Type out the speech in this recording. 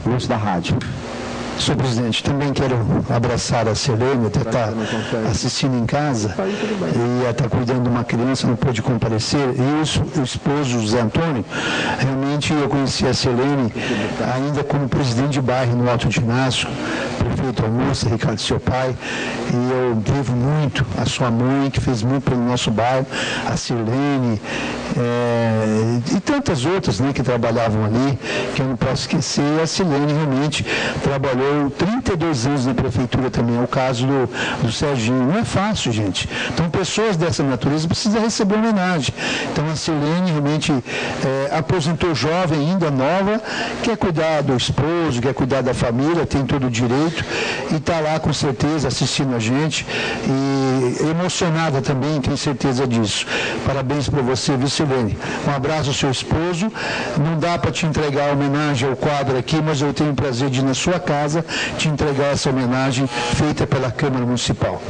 luz da rádio. Senhor presidente, também quero abraçar a Selene, até está assistindo em casa e está cuidando de uma criança, não pôde comparecer. E o esposo, José Antônio, realmente eu conheci a Selene ainda como presidente de bairro no Alto Ginásio, prefeito Augusto, Ricardo, seu pai, e eu devo muito à sua mãe, que fez muito pelo nosso bairro, a Selene, e tantas outras, né, que trabalhavam ali, que eu não posso esquecer. E a Selene realmente trabalhou 32 anos na prefeitura também, é o caso do Serginho. Não é fácil, gente. Então, pessoas dessa natureza precisam receber homenagem. Então, a Selene realmente aposentou jovem, ainda nova, quer cuidar do esposo, quer cuidar da família, tem todo o direito, e está lá, com certeza, assistindo a gente, e emocionada também, tenho certeza disso. Parabéns para você, viu, Selene? Um abraço ao seu esposo. Não dá para te entregar a homenagem ao quadro aqui, mas eu tenho o prazer de ir na sua casa te entregar essa homenagem feita pela Câmara Municipal.